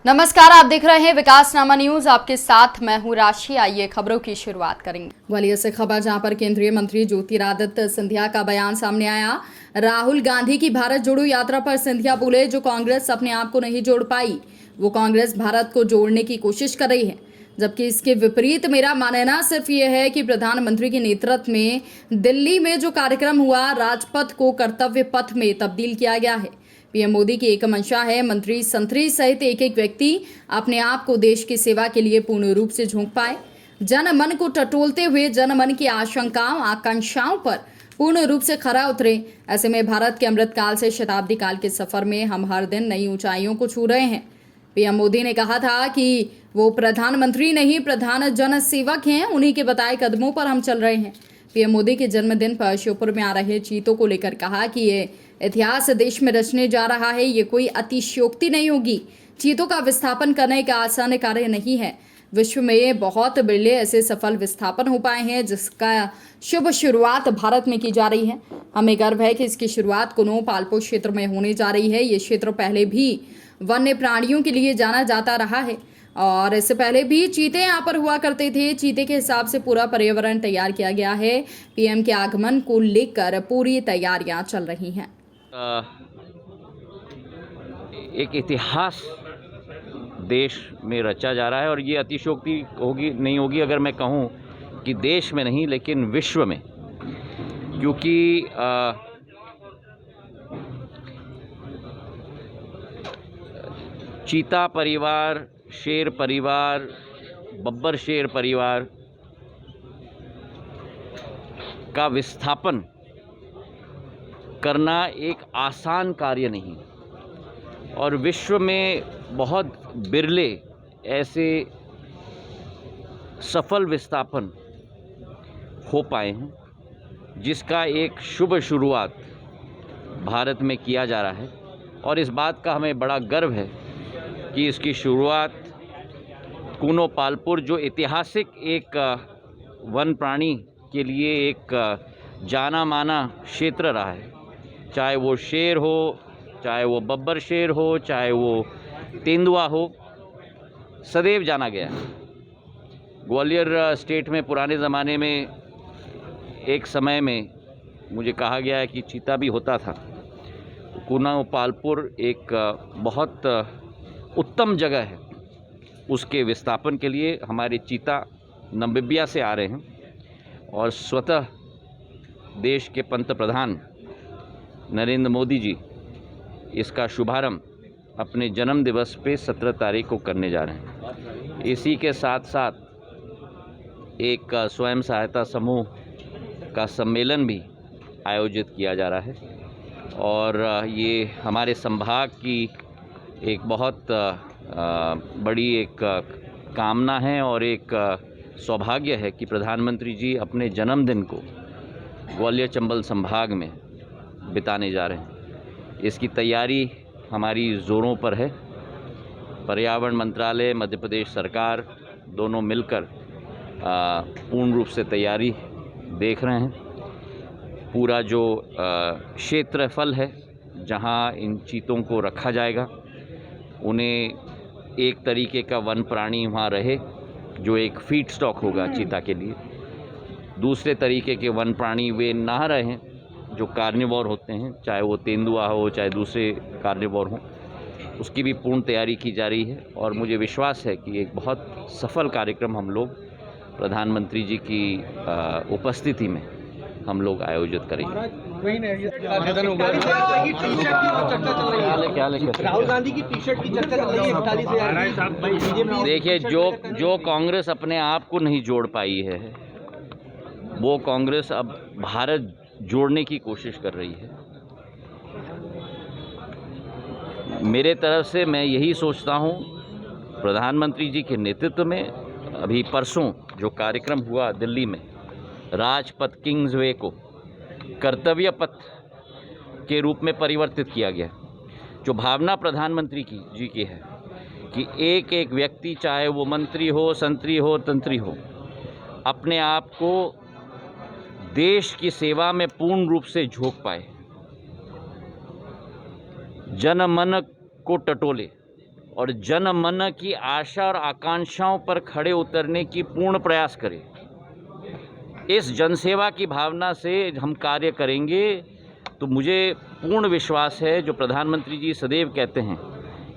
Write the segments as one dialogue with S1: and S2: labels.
S1: नमस्कार, आप देख रहे हैं विकास नामा न्यूज। आपके साथ मैं हूं राशि। आइए खबरों की शुरुआत करेंगे ग्वालियर से खबर, जहां पर केंद्रीय मंत्री ज्योतिरादित्य सिंधिया का बयान सामने आया। राहुल गांधी की भारत जोड़ो यात्रा पर सिंधिया बोले, जो कांग्रेस अपने आप को नहीं जोड़ पाई, वो कांग्रेस भारत को जोड़ने की कोशिश कर रही है। जबकि इसके विपरीत मेरा मानना सिर्फ ये है कि प्रधानमंत्री के नेतृत्व में दिल्ली में जो कार्यक्रम हुआ, राजपथ को कर्तव्य पथ में तब्दील किया गया है। पीएम मोदी की एक मंशा है, मंत्री संतरी सहित एक एक व्यक्ति अपने आप को देश की सेवा के लिए पूर्ण रूप से झोंक पाए, जन मन को टटोलते हुए जनमन की आशंकाओं आकांक्षाओं पर पूर्ण रूप से खरा उतरे। ऐसे में भारत के अमृत काल से शताब्दी काल के सफर में हम हर दिन नई ऊंचाइयों को छू रहे हैं। पीएम मोदी ने कहा था कि वो प्रधानमंत्री नहीं, प्रधान जन सेवक हैं। उन्हीं के बताए कदमों पर हम चल रहे हैं। पीएम मोदी के जन्मदिन पर श्योपुर में आ रहे चीतों को लेकर कहा कि ये इतिहास देश में रचने जा रहा है, ये कोई अतिशयोक्ति नहीं होगी। चीतों का विस्थापन करने का आसान कार्य नहीं है। विश्व में बहुत बिरले ऐसे सफल विस्थापन हो पाए हैं, जिसका शुभ शुरुआत भारत में की जा रही है। हमें गर्व है कि इसकी शुरुआत कुनो पालपो क्षेत्र में होने जा रही है। ये क्षेत्र पहले भी वन्य प्राणियों के लिए जाना जाता रहा है और इससे पहले भी चीते यहाँ पर हुआ करते थे। चीते के हिसाब से पूरा पर्यावरण तैयार किया गया है। पीएम के आगमन को लेकर पूरी तैयारियां चल रही हैं।
S2: एक इतिहास देश में रचा जा रहा है और ये अतिशयोक्ति होगी नहीं होगी अगर मैं कहूँ कि देश में नहीं लेकिन विश्व में, क्योंकि चीता परिवार, शेर परिवार, बब्बर शेर परिवार का विस्थापन करना एक आसान कार्य नहीं और विश्व में बहुत बिरले ऐसे सफल विस्थापन हो पाए हैं, जिसका एक शुभ शुरुआत भारत में किया जा रहा है। और इस बात का हमें बड़ा गर्व है कि इसकी शुरुआत कूनो पालपुर, जो ऐतिहासिक एक वन प्राणी के लिए एक जाना माना क्षेत्र रहा है, चाहे वो शेर हो, चाहे वो बब्बर शेर हो, चाहे वो तेंदुआ हो, सदैव जाना गया है। ग्वालियर स्टेट में पुराने ज़माने में एक समय में मुझे कहा गया है कि चीता भी होता था। कूनो पालपुर एक बहुत उत्तम जगह है उसके विस्थापन के लिए। हमारे चीता नामीबिया से आ रहे हैं और स्वतः देश के पंतप्रधान नरेंद्र मोदी जी इसका शुभारंभ अपने जन्म दिवस पे 17 तारीख को करने जा रहे हैं। इसी के साथ साथ एक स्वयं सहायता समूह का सम्मेलन भी आयोजित किया जा रहा है और ये हमारे संभाग की एक बहुत बड़ी एक कामना है और एक सौभाग्य है कि प्रधानमंत्री जी अपने जन्मदिन को ग्वालियर चंबल संभाग में बिताने जा रहे हैं। इसकी तैयारी हमारी ज़ोरों पर है। पर्यावरण मंत्रालय, मध्य प्रदेश सरकार दोनों मिलकर पूर्ण रूप से तैयारी देख रहे हैं। पूरा जो क्षेत्रफल है जहां इन चीतों को रखा जाएगा, उन्हें एक तरीके का वन प्राणी वहाँ रहे जो एक फीड स्टॉक होगा चीता के लिए। दूसरे तरीके के वन प्राणी वे ना रहें जो कार्निवोर होते हैं, चाहे वो तेंदुआ हो, चाहे दूसरे कार्निवोर हों। उसकी भी पूर्ण तैयारी की जा रही है और मुझे विश्वास है कि एक बहुत सफल कार्यक्रम हम लोग प्रधानमंत्री जी की उपस्थिति में हम लोग आयोजित करेंगे।
S3: राहुल गांधी की टी शर्ट की चर्चा चल रही है।
S2: देखिए, जो कांग्रेस अपने आप को नहीं जोड़ पाई है, वो कांग्रेस अब भारत जोड़ने की कोशिश कर रही है। मेरे तरफ से मैं यही सोचता हूँ, प्रधानमंत्री जी के नेतृत्व में अभी परसों जो कार्यक्रम हुआ दिल्ली में, राजपथ किंग्सवे को कर्तव्य पथ के रूप में परिवर्तित किया गया। जो भावना प्रधानमंत्री जी की है कि एक एक व्यक्ति, चाहे वो मंत्री हो, संतरी हो, तंत्री हो, अपने आप को देश की सेवा में पूर्ण रूप से झोंक पाए, जन मन को टटोले और जन मन की आशा और आकांक्षाओं पर खड़े उतरने की पूर्ण प्रयास करें। इस जनसेवा की भावना से हम कार्य करेंगे तो मुझे पूर्ण विश्वास है, जो प्रधानमंत्री जी सदैव कहते हैं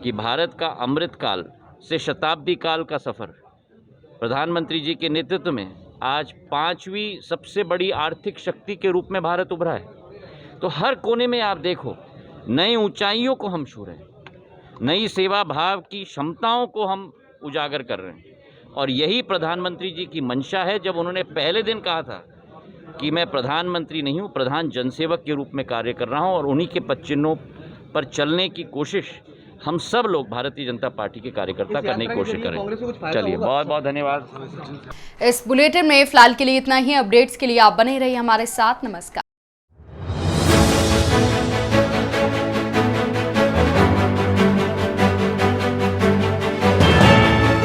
S2: कि भारत का अमृत काल से शताब्दी काल का सफ़र प्रधानमंत्री जी के नेतृत्व में आज 5वीं सबसे बड़ी आर्थिक शक्ति के रूप में भारत उभरा है। तो हर कोने में आप देखो, नई ऊंचाइयों को हम छू रहे हैं, नई सेवा भाव की क्षमताओं को हम उजागर कर रहे हैं। और यही प्रधानमंत्री जी की मंशा है, जब उन्होंने पहले दिन कहा था कि मैं प्रधानमंत्री नहीं हूँ, प्रधान जनसेवक के रूप में कार्य कर रहा हूँ, और उन्हीं के पद चिन्हों पर चलने की कोशिश हम सब लोग भारतीय जनता पार्टी के कार्यकर्ता करने की कोशिश करें। चलिए, बहुत बहुत धन्यवाद।
S1: इस बुलेटिन में फिलहाल के लिए इतना ही। अपडेट्स के लिए आप बने रहिए हमारे साथ। नमस्कार।